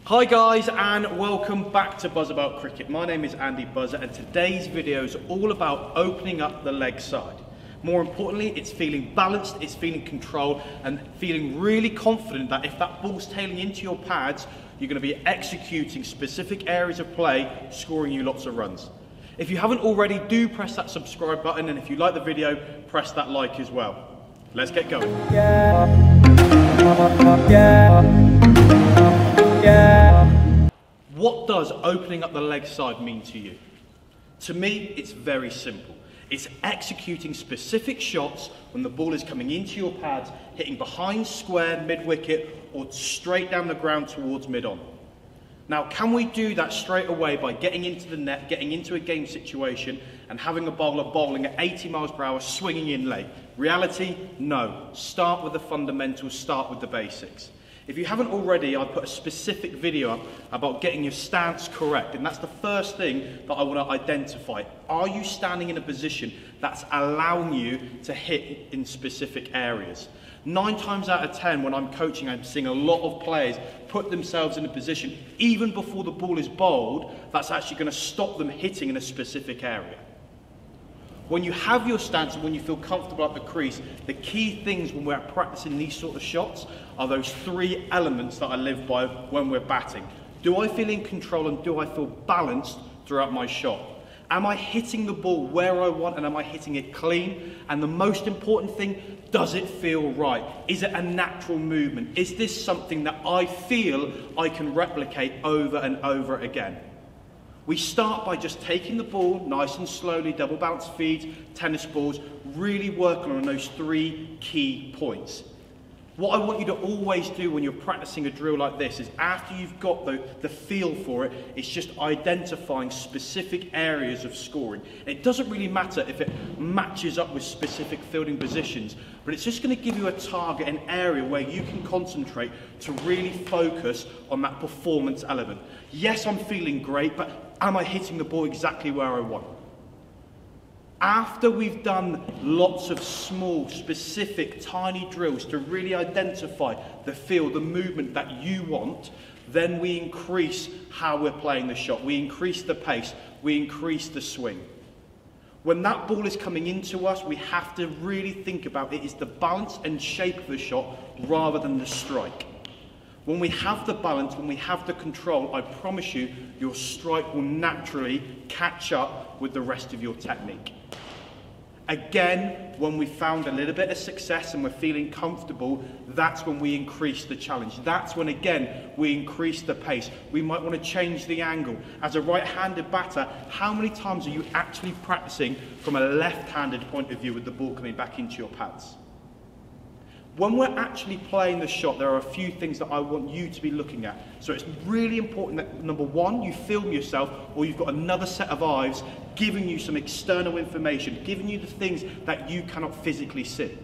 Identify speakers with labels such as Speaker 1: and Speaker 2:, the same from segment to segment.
Speaker 1: Hi guys, and welcome back to Buzz About Cricket. My name is Andy Buzzer, and today's video is all about opening up the leg side. More importantly, it's feeling balanced, it's feeling controlled, and feeling really confident that if that ball's tailing into your pads, you're going to be executing specific areas of play, scoring you lots of runs. If you haven't already, do press that subscribe button, and if you like the video, press that like as well. Let's get going. What does opening up the leg side mean to you? To me, it's very simple. It's executing specific shots when the ball is coming into your pads, hitting behind square, mid-wicket, or straight down the ground towards mid-on. Now, can we do that straight away by getting into the net, getting into a game situation, and having a bowler bowling at 80 miles per hour, swinging in late? Reality? No. Start with the fundamentals, start with the basics. If you haven't already, I put a specific video up about getting your stance correct, and that's the first thing that I want to identify. Are you standing in a position that's allowing you to hit in specific areas? 9 times out of 10 when I'm coaching, I'm seeing a lot of players put themselves in a position, even before the ball is bowled, that's actually going to stop them hitting in a specific area. When you have your stance and when you feel comfortable at the crease, the key things when we're practicing these sort of shots are those 3 elements that I live by when we're batting. Do I feel in control and do I feel balanced throughout my shot? Am I hitting the ball where I want and am I hitting it clean? And the most important thing, does it feel right? Is it a natural movement? Is this something that I feel I can replicate over and over again? We start by just taking the ball nice and slowly, double bounce feeds, tennis balls, really working on those 3 key points. What I want you to always do when you're practicing a drill like this is after you've got the feel for it, it's just identifying specific areas of scoring. It doesn't really matter if it matches up with specific fielding positions, but it's just going to give you a target, an area where you can concentrate to really focus on that performance element. Yes, I'm feeling great, but am I hitting the ball exactly where I want? After we've done lots of small, specific, tiny drills to really identify the feel, the movement that you want, then we increase how we're playing the shot. We increase the pace, we increase the swing. When that ball is coming into us, we have to really think about it is the balance and shape of the shot rather than the strike. When we have the balance, when we have the control, I promise you, your strike will naturally catch up with the rest of your technique. Again, when we found a little bit of success and we're feeling comfortable, that's when we increase the challenge. That's when, again, we increase the pace. We might want to change the angle. As a right-handed batter, how many times are you actually practicing from a left-handed point of view with the ball coming back into your pads? When we're actually playing the shot, there are a few things that I want you to be looking at. So it's really important that, number 1, you film yourself, or you've got another set of eyes giving you some external information, giving you the things that you cannot physically see.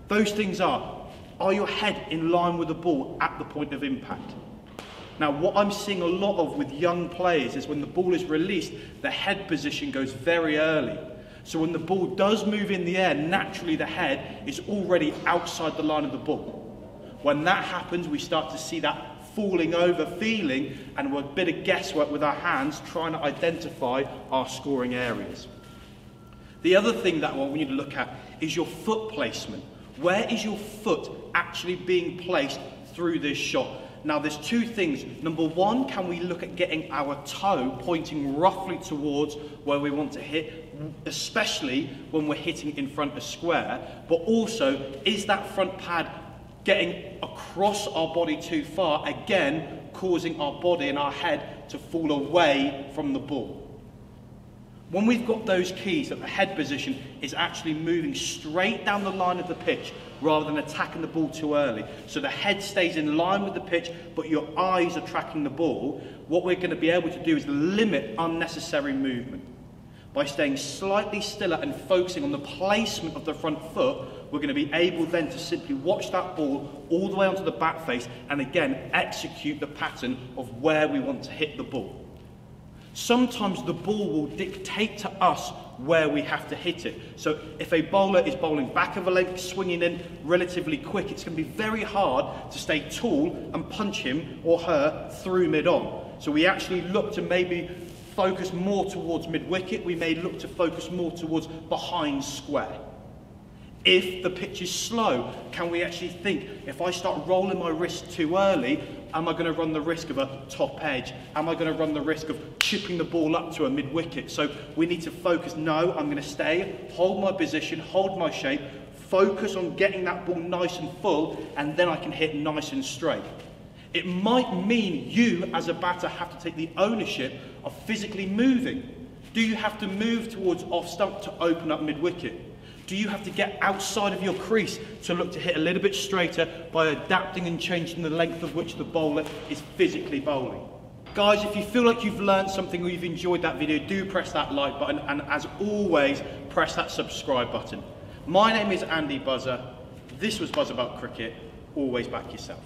Speaker 1: Those things are your head in line with the ball at the point of impact? Now, what I'm seeing a lot of with young players is when the ball is released, the head position goes very early. So when the ball does move in the air, naturally the head is already outside the line of the ball. When that happens, we start to see that falling over feeling and a bit of guesswork with our hands trying to identify our scoring areas. The other thing that I want you to look at is your foot placement. Where is your foot actually being placed through this shot? Now, there's 2 things. Number 1, can we look at getting our toe pointing roughly towards where we want to hit, especially when we're hitting in front of square, but also, is that front pad getting across our body too far, again, causing our body and our head to fall away from the ball? When we've got those keys that the head position is actually moving straight down the line of the pitch rather than attacking the ball too early, so the head stays in line with the pitch but your eyes are tracking the ball, what we're going to be able to do is limit unnecessary movement. By staying slightly stiller and focusing on the placement of the front foot, we're going to be able then to simply watch that ball all the way onto the bat face and again execute the pattern of where we want to hit the ball. Sometimes the ball will dictate to us where we have to hit it. So if a bowler is bowling back of a leg, swinging in relatively quick, it's going to be very hard to stay tall and punch him or her through mid-on. So we actually look to maybe focus more towards mid-wicket. We may look to focus more towards behind square. If the pitch is slow, can we actually think, if I start rolling my wrist too early, am I going to run the risk of a top edge? Am I going to run the risk of chipping the ball up to a mid-wicket? So we need to focus, no, I'm going to stay, hold my position, hold my shape, focus on getting that ball nice and full, and then I can hit nice and straight. It might mean you, as a batter, have to take the ownership of physically moving. Do you have to move towards off stump to open up mid-wicket? Do you have to get outside of your crease to look to hit a little bit straighter by adapting and changing the length of which the bowler is physically bowling? Guys, if you feel like you've learned something or you've enjoyed that video, do press that like button, and as always, press that subscribe button. My name is Andy Buzzer. This was Buzz About Cricket. Always back yourself.